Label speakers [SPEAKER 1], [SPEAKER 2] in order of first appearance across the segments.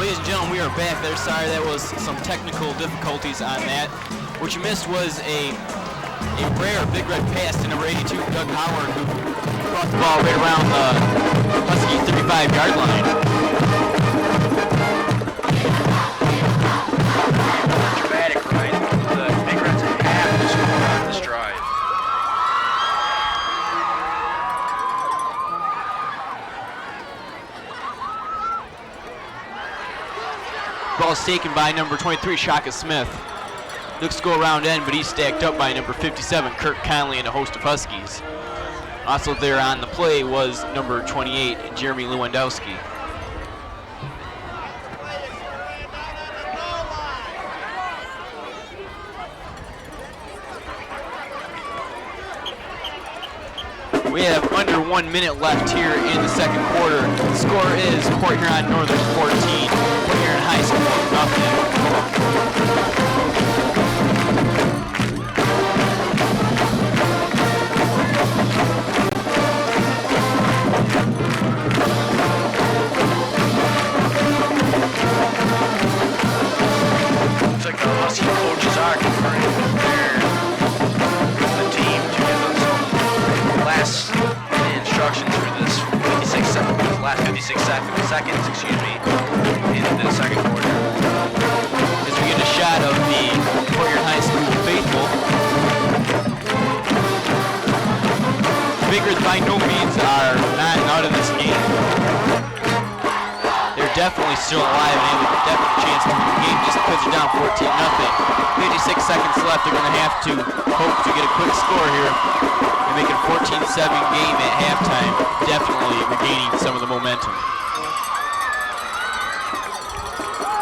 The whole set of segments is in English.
[SPEAKER 1] Ladies and gentlemen, we are back there. Sorry, that was some technical difficulties on that. What you missed was a rare Big Red pass to number 82, Doug Howard, who brought the ball right around the Husky 35-yard line.
[SPEAKER 2] Dramatic, right? The Big Reds have to score on this drive.
[SPEAKER 1] Ball's taken by number 23, Shaka Smith. Looks to go around end, but he's stacked up by number 57, Kirk Conley, and a host of Huskies. Also there on the play was number 28, Jeremy Lewandowski. We have under 1 minute left here in the second quarter. The score is Port Huron Northern 14, Port Huron High School nothing.
[SPEAKER 2] Looks like the Husky coaches are conferring with the team to give them some last instructions for this last 56 seconds, into the second quarter.
[SPEAKER 1] As we get a shot of the Port Huron High School faithful. Big Reds by no means are not out of this game. They're definitely still alive and have a definite chance to win the game just because they're down 14-0. 56 seconds left. They're going to have to hope to get a quick score here and make it a 14-7 game at halftime, definitely regaining some of the momentum.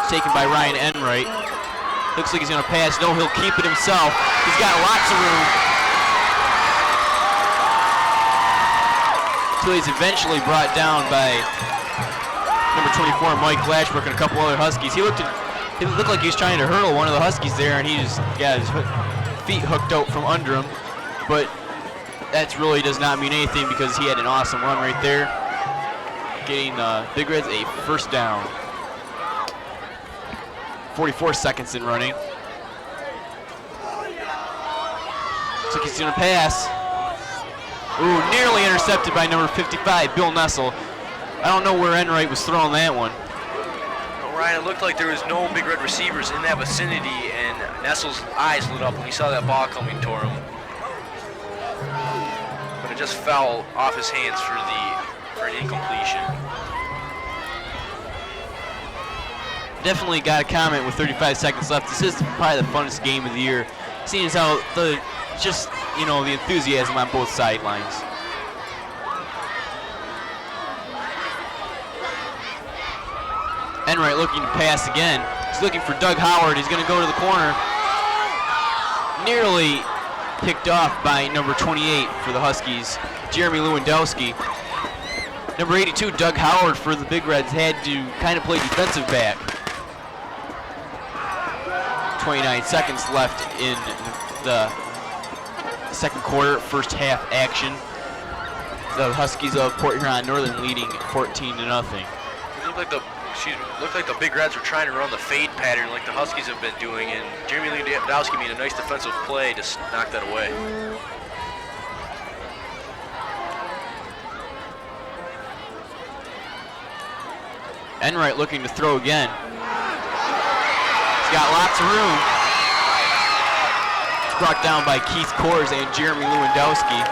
[SPEAKER 1] It's taken by Ryan Enright. Looks like he's going to pass. No, he'll keep it himself. He's got lots of room. Until he's eventually brought down by number 24, Mike Lashbrook, and a couple other Huskies. He looked like he was trying to hurdle one of the Huskies there, and he just got his feet hooked out from under him. But that really does not mean anything because he had an awesome run right there, getting Big Reds a first down. 44 seconds in running. Looks like he's going to pass. Ooh, nearly intercepted by number 55, Bill Nessel. I don't know where Enright was throwing that one.
[SPEAKER 2] Well, Ryan, it looked like there was no Big Red receivers in that vicinity, and Nessel's eyes lit up when he saw that ball coming toward him. But it just fell off his hands for an incompletion.
[SPEAKER 1] Definitely got a comment with 35 seconds left. This is probably the funnest game of the year, seeing as how the enthusiasm on both sidelines. Enright looking to pass again. He's looking for Doug Howard. He's going to go to the corner. Nearly picked off by number 28 for the Huskies, Jeremy Lewandowski. Number 82, Doug Howard for the Big Reds, had to kind of play defensive back. 29 seconds left in the second quarter, first half action. The Huskies of Port Huron Northern leading 14-0.
[SPEAKER 2] Looked like the Big Reds were trying to run the fade pattern like the Huskies have been doing, and Jeremy Lewandowski made a nice defensive play to knock that away.
[SPEAKER 1] Enright looking to throw again. He's got lots of room. It's brought down by Keith Kors and Jeremy Lewandowski.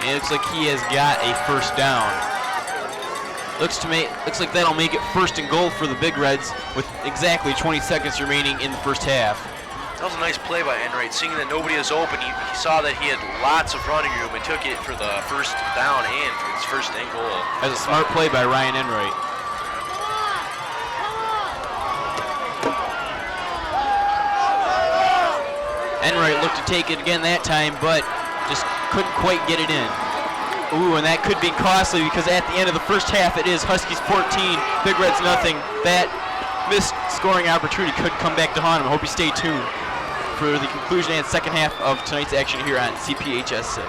[SPEAKER 1] And it looks like he has got a first down. Looks like that'll make it first and goal for the Big Reds with exactly 20 seconds remaining in the first half.
[SPEAKER 2] That was a nice play by Enright, seeing that nobody is open. He saw that he had lots of running room and took it for the first down and for his first and goal.
[SPEAKER 1] That's a smart play by Ryan Enright. Enright looked to take it again that time, but just couldn't quite get it in. Ooh, and that could be costly because at the end of the first half, it is Huskies 14, Big Reds nothing. That missed scoring opportunity could come back to haunt him. I hope you stay tuned for the conclusion and second half of tonight's action here on CPHS 6.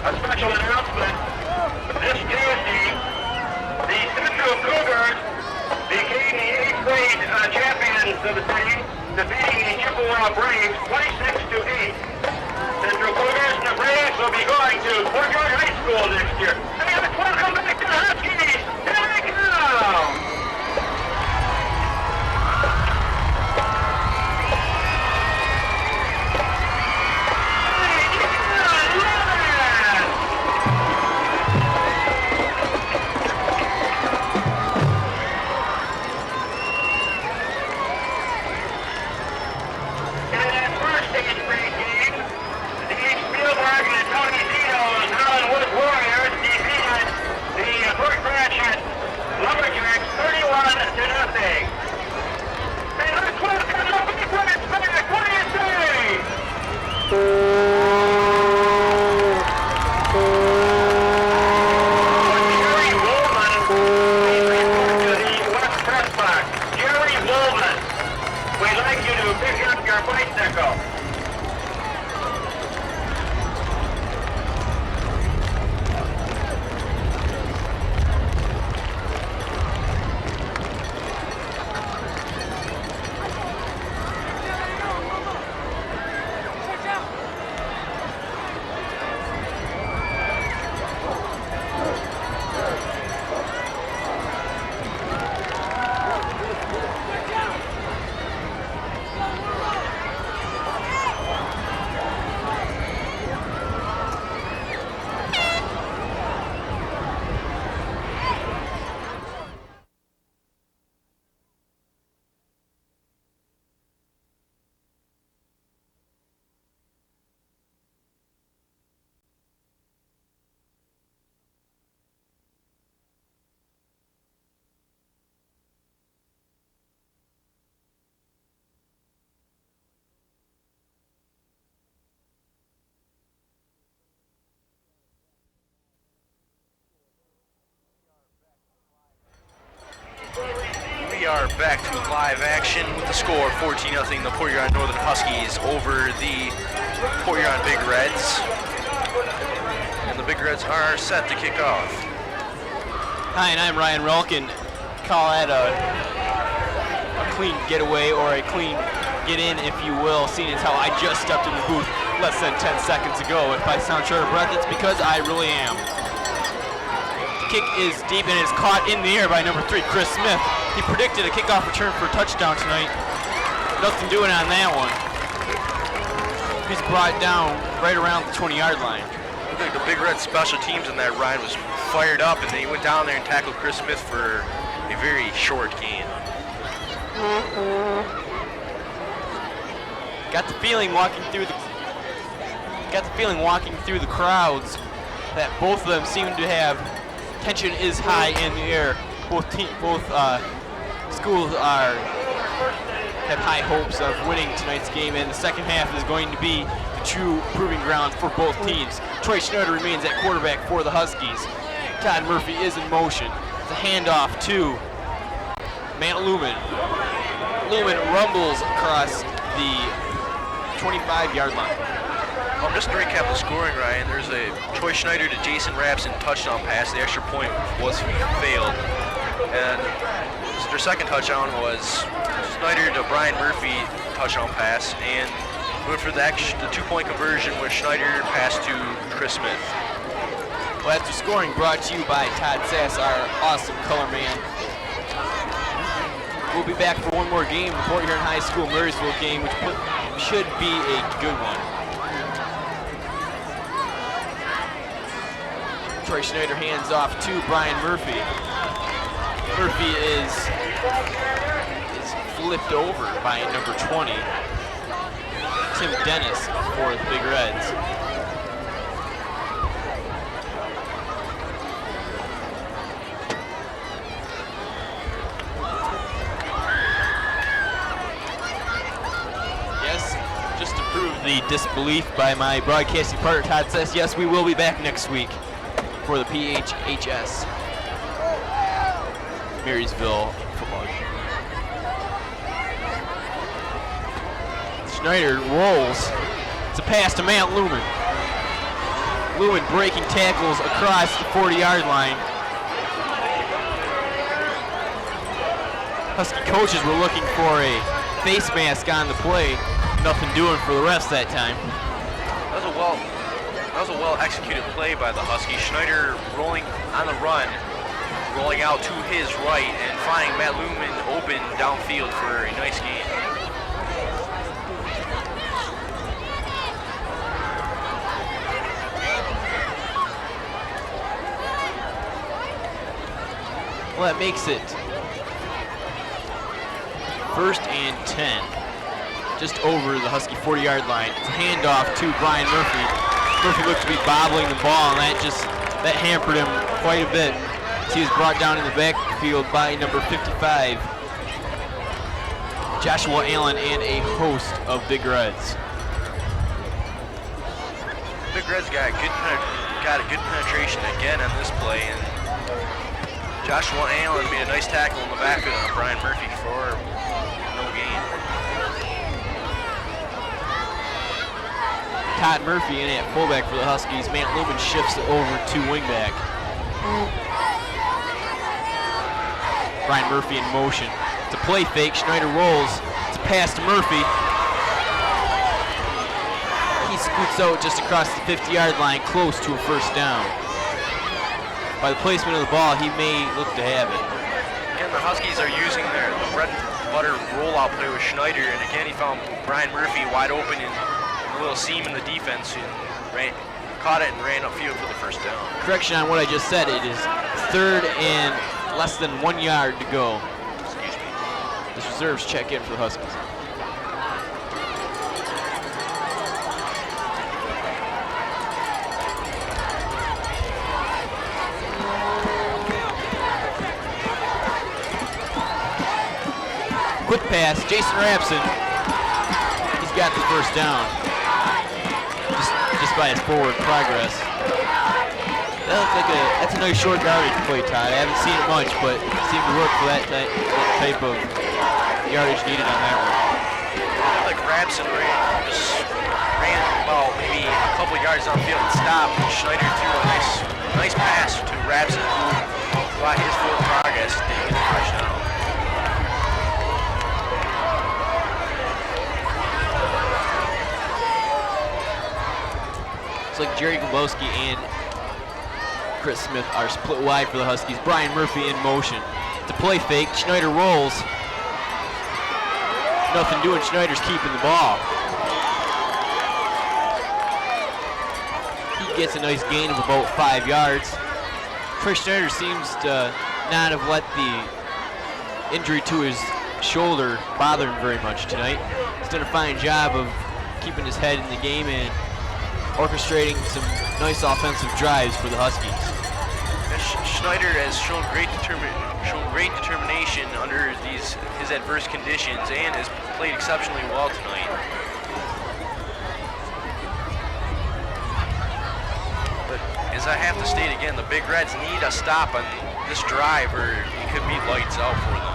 [SPEAKER 3] A special announcement. This Tuesday, the Central Cougars became the 8th grade champions of the city, defeating the Chippewa Braves 26-8. Central Cougars and the Braves will be going to Courtyard High School next year. Hey, let's welcome back to the Huskies. Here they come.
[SPEAKER 2] We are back to live action with the score 14-0. The Port Huron Northern Huskies over the Port Huron Big Reds. And the Big Reds are set to kick off.
[SPEAKER 1] Hi, and I'm Ryan Rolkin. Call that a clean getaway or a clean get in, if you will, seeing as how I just stepped in the booth less than 10 seconds ago. If I sound short of breath, it's because I really am. Kick is deep and is caught in the air by number 3, Chris Smith. He predicted a kickoff return for a touchdown tonight. Nothing doing on that one. He's brought down right around the 20-yard line.
[SPEAKER 2] I think the Big Red special teams in that ride was fired up, and then he went down there and tackled Chris Smith for a very short gain.
[SPEAKER 1] Got the feeling walking through the crowds that both of them seem to have tension is high in the air. Both schools have high hopes of winning tonight's game, and the second half is going to be the true proving ground for both teams. Troy Schneider remains at quarterback for the Huskies. Todd Murphy is in motion. It's a handoff to Matt Lumen. Lumen rumbles across the 25-yard line.
[SPEAKER 2] Just to recap the scoring, Ryan, there's a Troy Schneider to Jason Rapson touchdown pass. The extra point was failed. And their second touchdown was Schneider to Brian Murphy touchdown pass. And went for the 2-point conversion with Schneider pass to Chris Smith.
[SPEAKER 1] Well, that's the scoring brought to you by Todd Sass, our awesome color man. We'll be back for one more game, the Port Huron High School Marysville game, which should be a good one. Troy Schneider hands off to Brian Murphy. Murphy is flipped over by number 20, Tim Dennis, for the Big Reds. Yes, just to prove the disbelief by my broadcasting partner Todd says, yes, we will be back next week for the PHHS Marysville football game. Schneider rolls. It's a pass to Matt Lumen. Lewin breaking tackles across the 40-yard line. Husky coaches were looking for a face mask on the play. Nothing doing for the refs that time.
[SPEAKER 2] That was a well executed play by the Huskies. Schneider rolling on the run, rolling out to his right and finding Matt Lumen open downfield for a nice gain.
[SPEAKER 1] Well, that makes it 1st and 10. Just over the Husky 40-yard line. It's a handoff to Brian Murphy. Murphy looked to be bobbling the ball, and that hampered him quite a bit. He was brought down in the backfield by number 55, Joshua Allen, and a host of Big Reds.
[SPEAKER 2] Big Reds got a good penetration again on this play, and Joshua Allen made a nice tackle in the backfield on Brian Murphy for no gain.
[SPEAKER 1] Todd Murphy in at fullback for the Huskies. Matt Lumen shifts it over to wingback. Brian Murphy in motion. It's a play fake. Schneider rolls. It's a pass to Murphy. He scoots out just across the 50-yard line, close to a first down. By the placement of the ball, he may look to have it.
[SPEAKER 2] Again, the Huskies are using the bread and butter rollout play with Schneider, and again, he found Brian Murphy wide open in a little seam in the defense, and caught it and ran upfield for the first down.
[SPEAKER 1] Correction on what I just said. It is 3rd and less than 1 yard to go.
[SPEAKER 2] Excuse me.
[SPEAKER 1] The reserves check in for the Huskies. Quick pass, Jason Rapson. He's got the first down. Just by his forward progress. That looks like that's a nice short yardage play, Todd. I haven't seen it much, but it seemed to work for that type of yardage needed on that one.
[SPEAKER 2] I like Rapson ran about maybe a couple yards downfield and stopped. Schneider threw a nice pass to Rapson, who by his forward progress did get a touchdown.
[SPEAKER 1] It's like Jerry Globowski and Chris Smith are split wide for the Huskies. Brian Murphy in motion. It's a play fake. Schneider rolls. Nothing doing. Schneider's keeping the ball. He gets a nice gain of about 5 yards. Chris Schneider seems to not have let the injury to his shoulder bother him very much tonight. He's done a fine job of keeping his head in the game and orchestrating some nice offensive drives for the Huskies.
[SPEAKER 2] Schneider has shown great determination under his adverse conditions and has played exceptionally well tonight. But as I have to state again, the Big Reds need a stop on this drive or it could be lights out for them.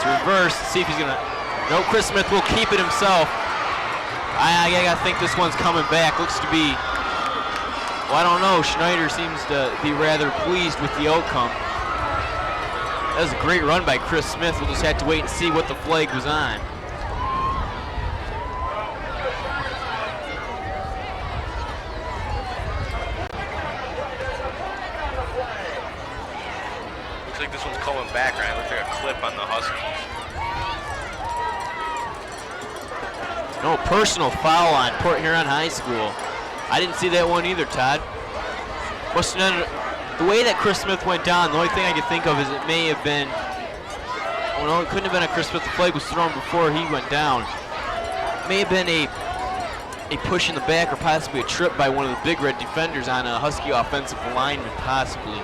[SPEAKER 1] Reverse, see if he's gonna, no, Chris Smith will keep it himself. I gotta think this one's coming back. Looks to be, well, I don't know, Schneider seems to be rather pleased with the outcome. That was a great run by Chris Smith. We'll just have to wait and see what the flag was on.
[SPEAKER 2] Looks like this one's coming back, right? Looks like a clip on the Huskies.
[SPEAKER 1] No personal foul on Port Huron High School. I didn't see that one either, Todd. The way that Chris Smith went down, the only thing I could think of is it may have been, well, no, it couldn't have been a Chris Smith. The flag was thrown before he went down. It may have been a push in the back or possibly a trip by one of the Big Red defenders on a Husky offensive lineman, possibly.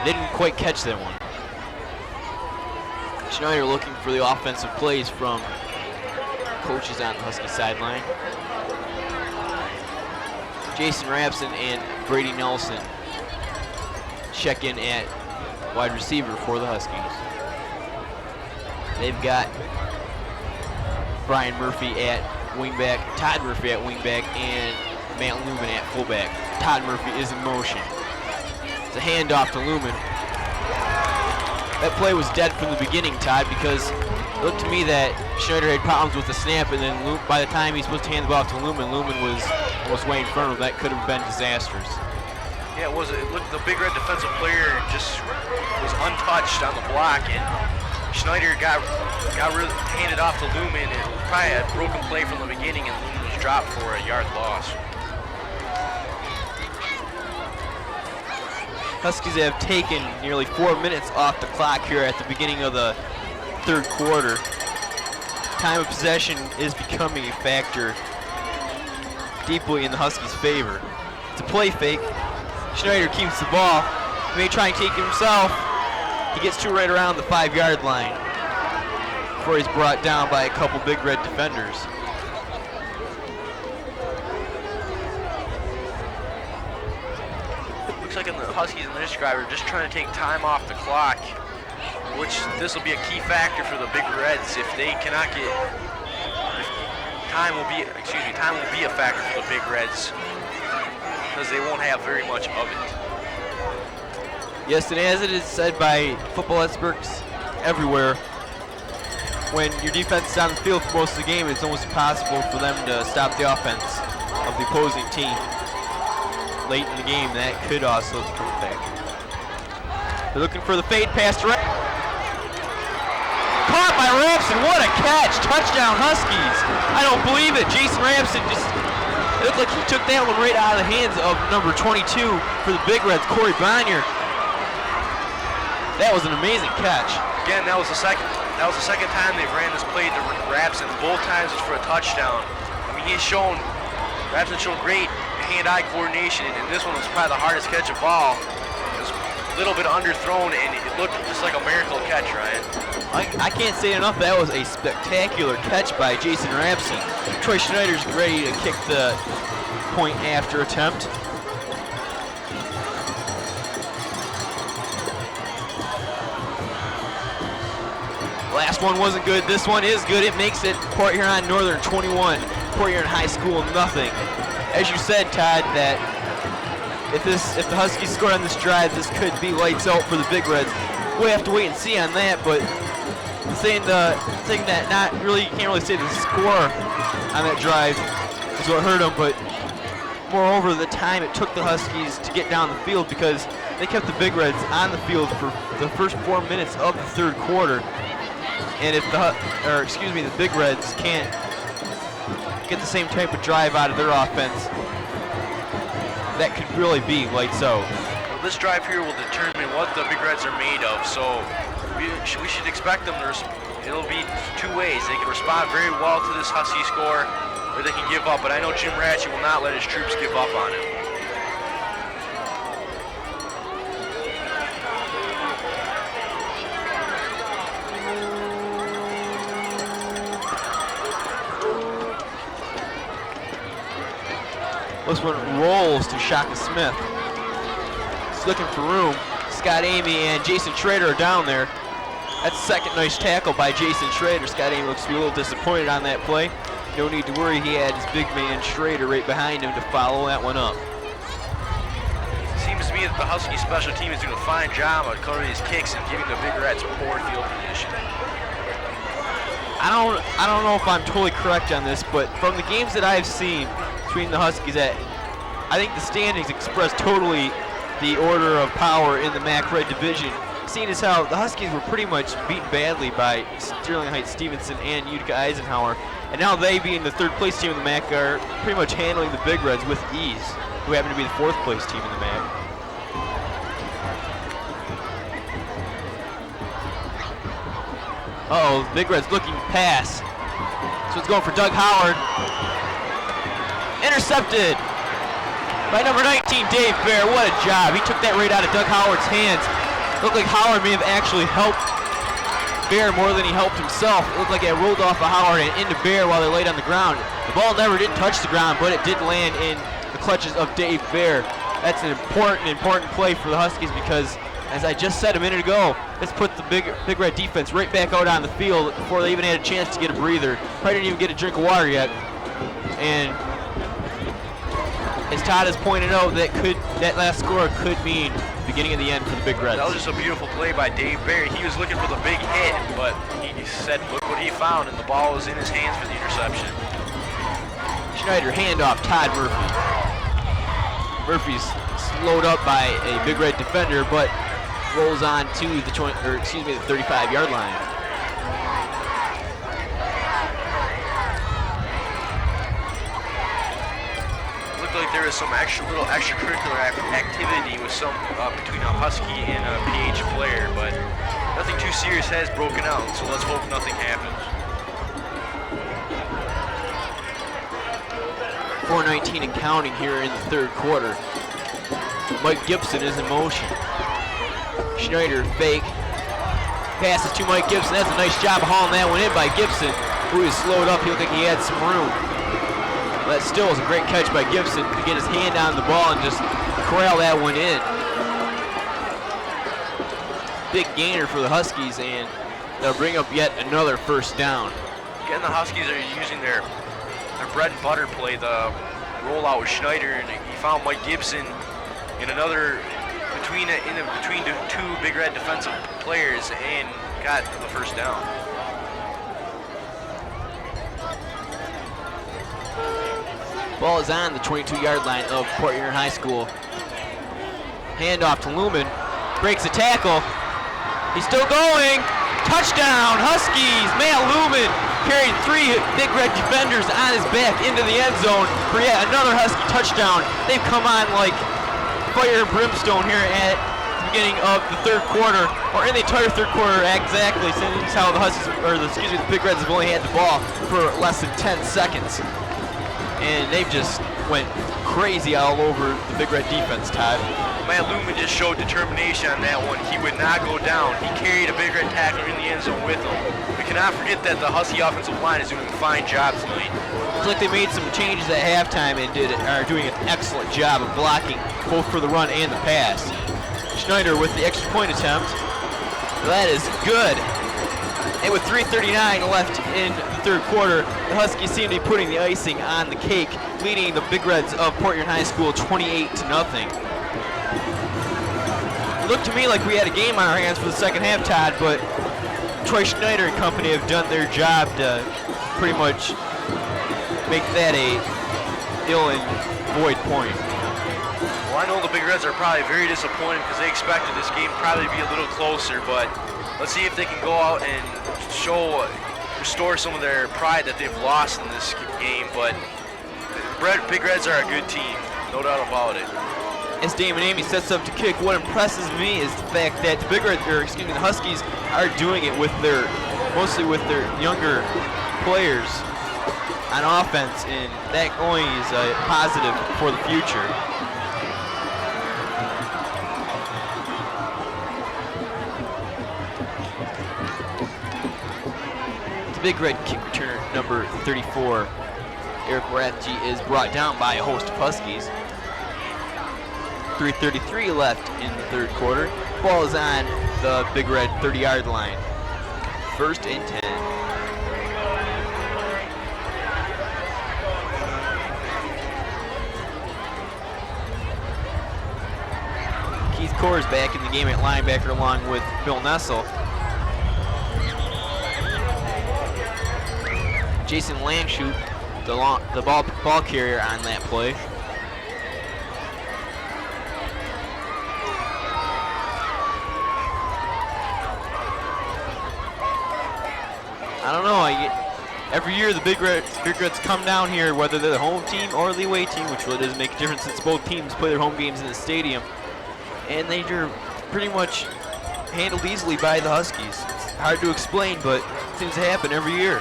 [SPEAKER 1] They didn't quite catch that one. Schneider looking for the offensive plays from coaches on the Husky sideline. Jason Rapson and Brady Nelson check in at wide receiver for the Huskies. They've got Brian Murphy at wingback, Todd Murphy at wingback, and Matt Lumen at fullback. Todd Murphy is in motion. It's a handoff to Lumen. That play was dead from the beginning, Todd, because it looked to me that Schneider had problems with the snap, and then by the time he's supposed to hand the ball off to Lumen, Lumen was almost way in front of him. That could have been disastrous.
[SPEAKER 2] Yeah, it was. It looked, the Big Red defensive player just was untouched on the block, and Schneider got really handed off to Lumen, and probably a broken play from the beginning, and Lumen was dropped for a yard loss.
[SPEAKER 1] Huskies have taken nearly 4 minutes off the clock here at the beginning of the third quarter. Time of possession is becoming a factor deeply in the Huskies' favor. It's a play fake. Schneider keeps the ball. He may try and take it himself. He gets to right around the 5-yard line before he's brought down by a couple Big Red defenders.
[SPEAKER 2] Looks like in the Huskies and this drive are just trying to take time off the clock, which this will be a key factor for the Big Reds. If they cannot get, time will be a factor for the Big Reds because they won't have very much of it.
[SPEAKER 1] Yes, and as it is said by football experts everywhere, when your defense is on the field for most of the game, it's almost impossible for them to stop the offense of the opposing team. Late in the game, that could also become a factor. They're looking for the fade pass to caught by Ramson. What a catch! Touchdown Huskies! I don't believe it. Jason Ramson just, it looked like he took that one right out of the hands of number 22 for the Big Reds, Corey Bonnier. That was an amazing catch.
[SPEAKER 2] Again, that was the second time they've ran this play to Ramson. Both times it's for a touchdown. I mean, Ramson showed great hand-eye coordination, and this one was probably the hardest catch of all. It was a little bit underthrown, and it looked just like a miracle catch, Ryan.
[SPEAKER 1] I can't say enough. That was a spectacular catch by Jason Ramsey. Troy Schneider's ready to kick the point after attempt. Last one wasn't good. This one is good. It makes it Port Huron Northern 21, Port Huron High School nothing. As you said, Todd, that if the Huskies score on this drive, this could be lights out for the Big Reds. We'll have to wait and see on that, but saying that you can't really say the score on that drive is what hurt them, but moreover, the time it took the Huskies to get down the field, because they kept the Big Reds on the field for the first 4 minutes of the third quarter. And if the Big Reds can't get the same type of drive out of their offense, that could really be lights out.
[SPEAKER 2] Well, this drive here will determine what the Big Reds are made of, so we should expect them to, it'll be two ways. They can respond very well to this Husky score, or they can give up, but I know Jim Ratchey will not let his troops give up on him.
[SPEAKER 1] This one rolls to Shaka Smith. He's looking for room. Scott Amy and Jason Schrader are down there. That's the second nice tackle by Jason Schrader. Scott Amy looks to be a little disappointed on that play. No need to worry, he had his big man Schrader right behind him to follow that one up.
[SPEAKER 2] Seems to me that the Husky special team is doing a fine job of covering these kicks and giving the Big Reds poor field position.
[SPEAKER 1] I don't know if I'm totally correct on this, but from the games that I've seen between the Huskies, I think the standings express totally the order of power in the MAC Red Division. Seeing as how the Huskies were pretty much beaten badly by Sterling Heights Stevenson and Utica Eisenhower, and now they, being the third place team in the MAC, are pretty much handling the Big Reds with ease, who happen to be the fourth place team in the MAC. Uh-oh, Big Red's looking to pass. So it's going for Doug Howard. Intercepted by number 19, Dave Bear. What a job. He took that right out of Doug Howard's hands. Looked like Howard may have actually helped Bear more than he helped himself. It looked like it rolled off of Howard and into Bear while they laid on the ground. The ball never did touch the ground, but it did land in the clutches of Dave Bear. That's an important play for the Huskies, because as I just said a minute ago, this put the Big Red defense right back out on the field before they even had a chance to get a breather. Probably didn't even get a drink of water yet. And as Todd has pointed out, that last score could mean the beginning of the end for the Big Reds.
[SPEAKER 2] That was just a beautiful play by Dave Barry. He was looking for the big hit, but he said, look what he found, and the ball was in his hands for the interception.
[SPEAKER 1] Schneider handoff, Todd Murphy. Murphy's slowed up by a Big Red defender, but rolls on to the 35-yard line.
[SPEAKER 2] Looked like there was some little extracurricular activity with some between a Husky and a PH player, but nothing too serious has broken out, so let's hope nothing happens.
[SPEAKER 1] 4:19 and counting here in the third quarter. Mike Gibson is in motion. Schneider fake. Passes to Mike Gibson. That's a nice job of hauling that one in by Gibson, who is slowed up. He looked like he had some room. That still was a great catch by Gibson to get his hand on the ball and just corral that one in. Big gainer for the Huskies, and they'll bring up yet another first down.
[SPEAKER 2] Again, the Huskies are using their bread and butter play, the rollout with Schneider, and he found Mike Gibson in another between the two Big Red defensive players and got the first down.
[SPEAKER 1] Ball is on the 22-yard line of Port Huron High School. Handoff to Lumen, breaks a tackle. He's still going. Touchdown, Huskies. Matt Lumen carried 3 Big Red defenders on his back into the end zone for yet another Husky touchdown. They've come on like fire and brimstone here at the beginning of the third quarter, or in the entire third quarter exactly, since how the Huskies, the Big Reds have only had the ball for less than 10 seconds. And they've just went crazy all over the Big Red defense, Todd.
[SPEAKER 2] Matt Lumen just showed determination on that one. He would not go down. He carried a Big Red tackler in the end zone with him. We cannot forget that the Husky offensive line is doing a fine job tonight.
[SPEAKER 1] Looks like they made some changes at halftime and are doing an excellent job of blocking both for the run and the pass. Schneider with the extra point attempt. That is good. And with 3:39 left in the third quarter, the Huskies seem to be putting the icing on the cake, leading the Big Reds of Port Huron High School 28-0. It looked to me like we had a game on our hands for the second half, Todd, but Troy Schneider and company have done their job to pretty much make that a ill and void point.
[SPEAKER 2] Well, I know the Big Reds are probably very disappointed because they expected this game probably to be a little closer, but let's see if they can go out and restore some of their pride that they've lost in this game. But Big Reds are a good team, no doubt about it.
[SPEAKER 1] As Damon Amy sets up to kick, what impresses me is the fact that the Huskies are doing it with mostly with their younger players on offense, and that only is a positive for the future. The Big Red kick returner number 34, Eric Rathje, is brought down by a host of Huskies. 3:33 left in the third quarter. Ball is on the Big Red 30-yard line. 1st and 10. Keith Kors back in the game at linebacker along with Bill Nessel. Jason Landshut, the ball carrier on that play. I don't know. Every year the Big Reds come down here, whether they're the home team or the away team, which really doesn't make a difference since both teams play their home games in the stadium, and they're pretty much handled easily by the Huskies. It's hard to explain, but it seems to happen every year.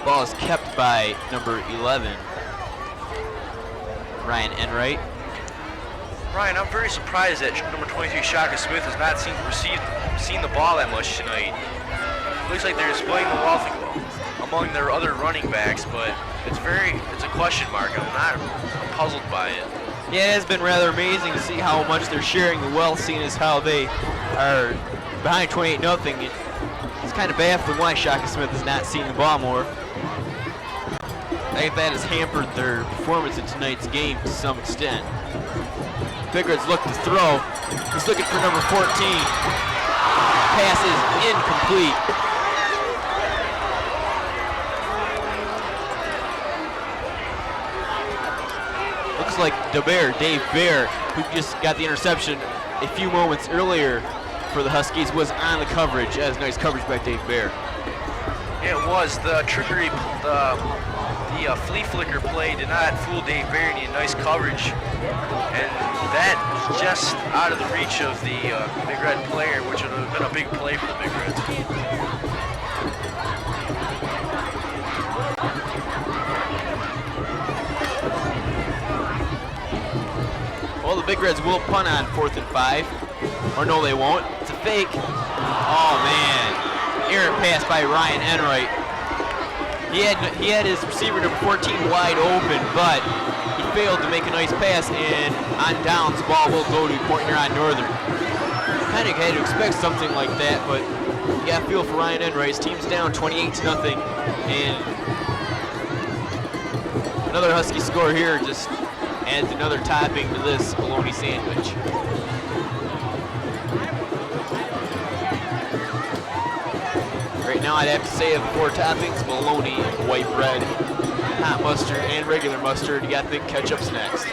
[SPEAKER 1] Ball is kept by number 11, Ryan Enright.
[SPEAKER 2] Ryan, I'm very surprised that number 23, Shaka Smith, has not seen the ball that much tonight. Looks like they're splitting the ball among their other running backs, but it's a question mark. I'm puzzled by it.
[SPEAKER 1] Yeah, it has been rather amazing to see how much they're sharing the wealth, seeing as how they are behind 28-0. It's kind of baffling why Shaka Smith is not seeing the ball more. I think that has hampered their performance in tonight's game to some extent. Big Red's look to throw. He's looking for number 14. Pass is incomplete. Looks like Dave Bear, who just got the interception a few moments earlier for the Huskies, was on the coverage. That was nice coverage by Dave Bear.
[SPEAKER 2] It was the trickery, the flea flicker play did not fool Dave Bear. He had nice coverage, and that was just out of the reach of the Big Red player, which would have been a big play for the Big Reds.
[SPEAKER 1] Well, the Big Reds will punt on 4th and 5. Or no, they won't. It's a fake. Oh, man. Errant pass by Ryan Enright. He had his receiver number 14 wide open, but he failed to make a nice pass, and on downs, the ball will go to Port Huron Northern. Kind of had to expect something like that, but you got to feel for Ryan Enright. His team's down 28-0, and another Husky score here just adds another topping to this bologna sandwich. Right now I'd have to say of the 4 toppings, bologna, white bread, hot mustard, and regular mustard. You gotta think ketchup's next.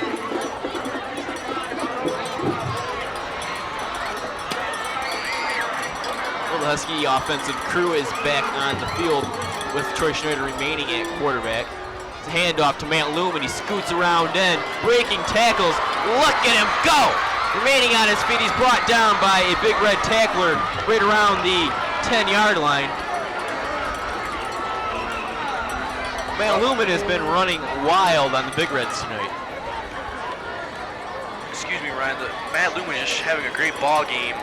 [SPEAKER 1] Well, the Husky offensive crew is back on the field with Troy Schneider remaining at quarterback. It's a handoff to Matt Loom, and he scoots around in, breaking tackles. Look at him go! Remaining on his feet, he's brought down by a Big Red tackler right around the 10-yard line. Matt Lumen has been running wild on the Big Reds tonight.
[SPEAKER 2] Excuse me, Ryan. Matt Lumen is having a great ball game.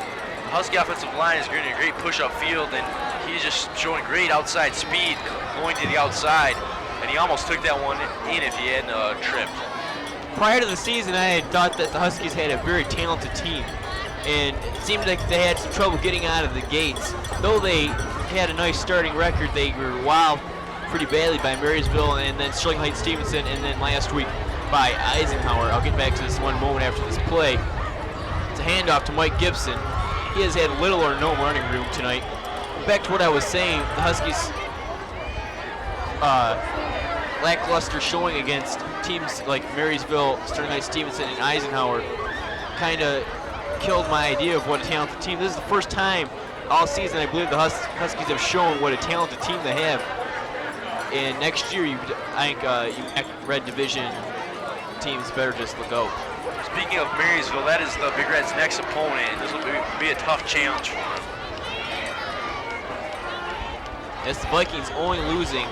[SPEAKER 2] Husky offensive line is getting a great push-up field, and he's just showing great outside speed going to the outside, and he almost took that one in if he hadn't tripped.
[SPEAKER 1] Prior to the season, I had thought that the Huskies had a very talented team, and it seemed like they had some trouble getting out of the gates. Though they had a nice starting record, they were wowed pretty badly by Marysville and then Sterling Heights Stevenson, and then last week by Eisenhower. I'll get back to this one moment after this play. It's a handoff to Mike Gibson. He has had little or no running room tonight. Back to what I was saying, the Huskies lackluster showing against teams like Marysville, Sterling Heights Stevenson, and Eisenhower kind of killed my idea of what a talented team. This is the first time all season I believe the Huskies have shown what a talented team they have. And next year, I think you Red Division teams better just look out.
[SPEAKER 2] Speaking of Marysville, that is the Big Red's next opponent, and this will be a tough challenge for them.
[SPEAKER 1] As the Vikings only losing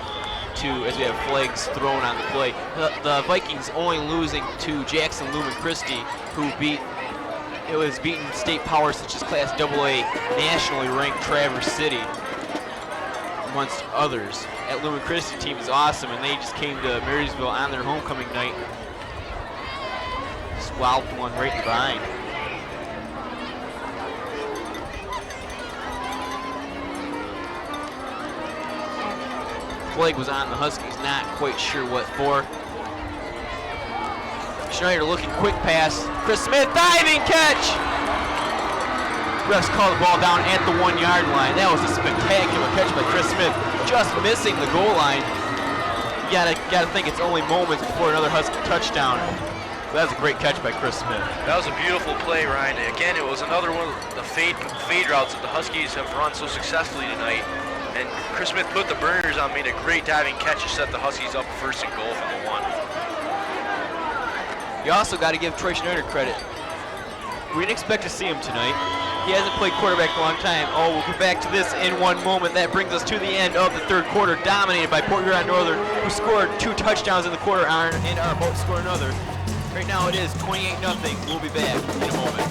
[SPEAKER 1] to, as we have flags thrown on the play, the Vikings only losing to Jackson Lumen Christie, who was beaten state powers such as Class AA nationally ranked Traverse City, amongst others. That Lumen Christie team is awesome, and they just came to Marysville on their homecoming night. Just walloped one right in the behind. Flag was on the Huskies, not quite sure what for. Schneider looking, quick pass. Chris Smith, diving catch! Refs called the ball down at the 1-yard line. That was a spectacular catch by Chris Smith, just missing the goal line. You gotta think it's only moments before another Husky touchdown. So that was a great catch by Chris Smith.
[SPEAKER 2] That was a beautiful play, Ryan. Again, it was another one of the fade routes that the Huskies have run so successfully tonight. And Chris Smith put the burners on, made a great diving catch to set the Huskies up 1st and goal from the 1.
[SPEAKER 1] You also got to give Troy Schneider credit. We didn't expect to see him tonight. He hasn't played quarterback in a long time. Oh, we'll get back to this in one moment. That brings us to the end of the 3rd quarter, dominated by Port Huron Northern, who scored 2 touchdowns in the quarter and are about to score another. Right now it is 28-0. We'll be back in a moment.